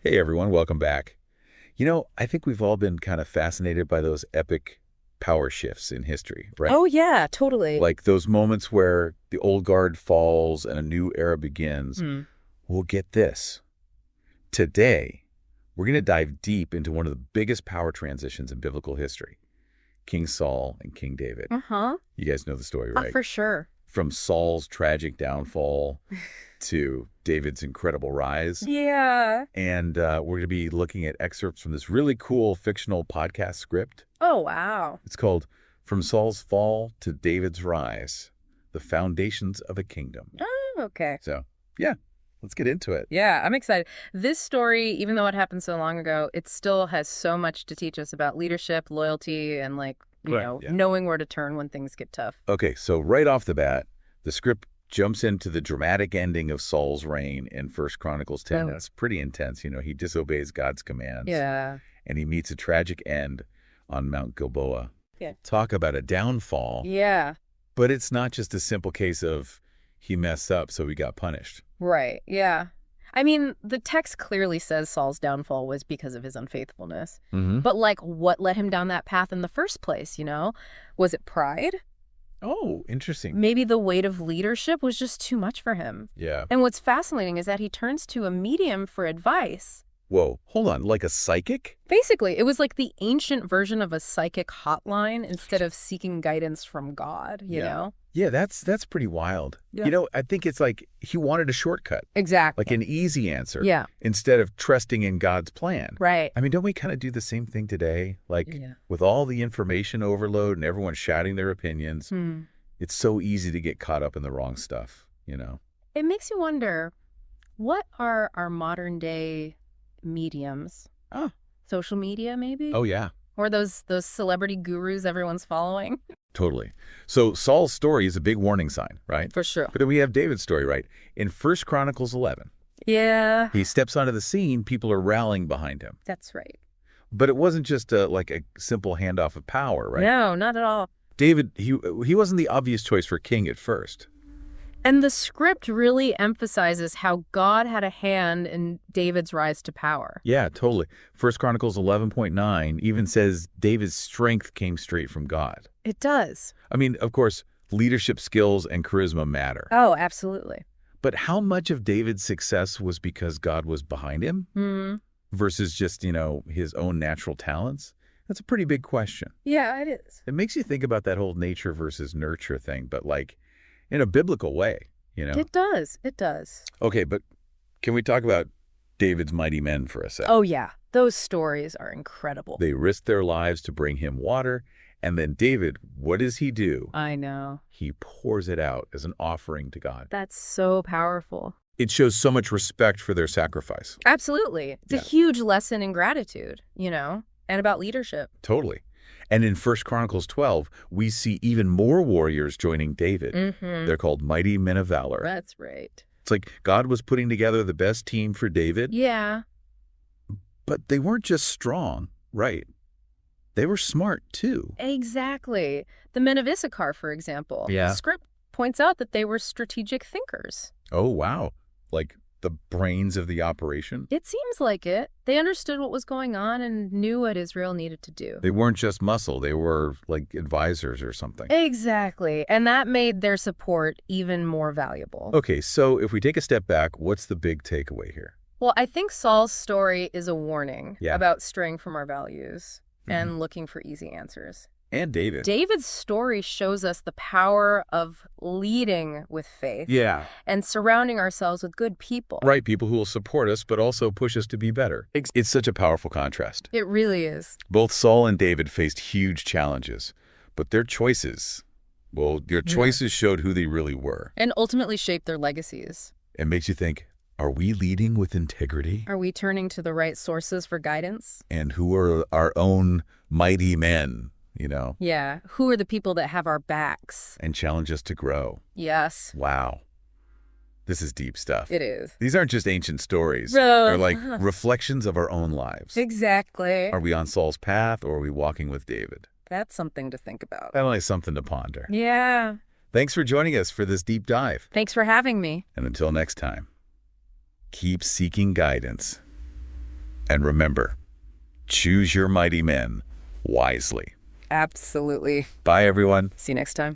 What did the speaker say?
Hey everyone, welcome back. I think we've all been kind of fascinated by those epic power shifts in history, right? Oh, yeah, totally. Like those moments where the old guard falls and a new era begins. Hmm. Well, get this. Today, we're going to dive deep into one of the biggest power transitions in biblical history, King Saul and King David. Uh-huh. You guys know the story, right? For sure. From Saul's tragic downfall to David's incredible rise. Yeah. And we're going to be looking at excerpts from this really cool fictional podcast script. Oh, wow. It's called From Saul's Fall to David's Rise, The Foundations of a Kingdom. Oh, okay. So, yeah, let's get into it. Yeah, I'm excited. This story, even though it happened so long ago, it still has so much to teach us about leadership, loyalty, and Yeah. knowing where to turn when things get tough. Okay, so right off the bat, the script jumps into the dramatic ending of Saul's reign in 1 Chronicles 10. Oh. That's pretty intense. He disobeys God's commands. Yeah. And he meets a tragic end on Mount Gilboa. Yeah. Talk about a downfall. Yeah. But it's not just a simple case of he messed up, so he got punished. Right. Yeah. I mean, the text clearly says Saul's downfall was because of his unfaithfulness. Mm-hmm. But, what led him down that path in the first place, Was it pride? Oh, interesting. Maybe the weight of leadership was just too much for him. Yeah. And what's fascinating is that he turns to a medium for advice. Whoa, hold on, like a psychic? Basically, it was like the ancient version of a psychic hotline instead of seeking guidance from God, you know? Yeah, that's pretty wild. Yeah. I think it's like he wanted a shortcut, Exactly. like an easy answer. Yeah. Instead of trusting in God's plan. Right. I mean, don't we kind of do the same thing today? Like Yeah. with all the information overload and everyone shouting their opinions, it's so easy to get caught up in the wrong stuff, It makes you wonder, what are our modern day mediums? Oh. Social media, maybe? Oh, yeah. Or those celebrity gurus everyone's following? Totally. So Saul's story is a big warning sign, right? For sure. But then we have David's story, right? In 1 Chronicles 11, Yeah. he steps onto the scene, people are rallying behind him. That's right. But it wasn't just like a simple handoff of power, right? No, not at all. David, he wasn't the obvious choice for king at first. And the script really emphasizes how God had a hand in David's rise to power. Yeah, totally. 1 Chronicles 11.9 even says David's strength came straight from God. It does. I mean, of course, leadership skills and charisma matter. Oh, absolutely. But how much of David's success was because God was behind him versus just, his own natural talents? That's a pretty big question. Yeah, it is. It makes you think about that whole nature versus nurture thing, but in a biblical way, It does. It does. Okay, but can we talk about David's mighty men for a sec? Oh, yeah. Those stories are incredible. They risked their lives to bring him water, and then David, what does he do? I know. He pours it out as an offering to God. That's so powerful. It shows so much respect for their sacrifice. Absolutely. It's a huge lesson in gratitude, and about leadership. Totally. And in 1 Chronicles 12, we see even more warriors joining David. Mm-hmm. They're called mighty men of valor. That's right. It's like God was putting together the best team for David. Yeah. But they weren't just strong, right? They were smart, too. Exactly. The men of Issachar, for example. Yeah. The script points out that they were strategic thinkers. Oh, wow. Like the brains of the operation? It seems like it. They understood what was going on and knew what Israel needed to do. They weren't just muscle. They were like advisors or something. Exactly. And that made their support even more valuable. Okay, so if we take a step back, what's the big takeaway here? Well, I think Saul's story is a warning Yeah. about straying from our values and looking for easy answers. And David. David's story shows us the power of leading with faith Yeah. and surrounding ourselves with good people. Right, people who will support us, but also push us to be better. It's such a powerful contrast. It really is. Both Saul and David faced huge challenges, but their choices showed who they really were. And ultimately shaped their legacies. It makes you think, are we leading with integrity? Are we turning to the right sources for guidance? And who are our own mighty men, Yeah. Who are the people that have our backs? and challenge us to grow? Yes. Wow. This is deep stuff. It is. These aren't just ancient stories. No. They're like reflections of our own lives. Exactly. Are we on Saul's path or are we walking with David? That's something to think about. Definitely something to ponder. Yeah. Thanks for joining us for this deep dive. Thanks for having me. And until next time, keep seeking guidance. And remember, choose your mighty men wisely. Absolutely. Bye, everyone. See you next time.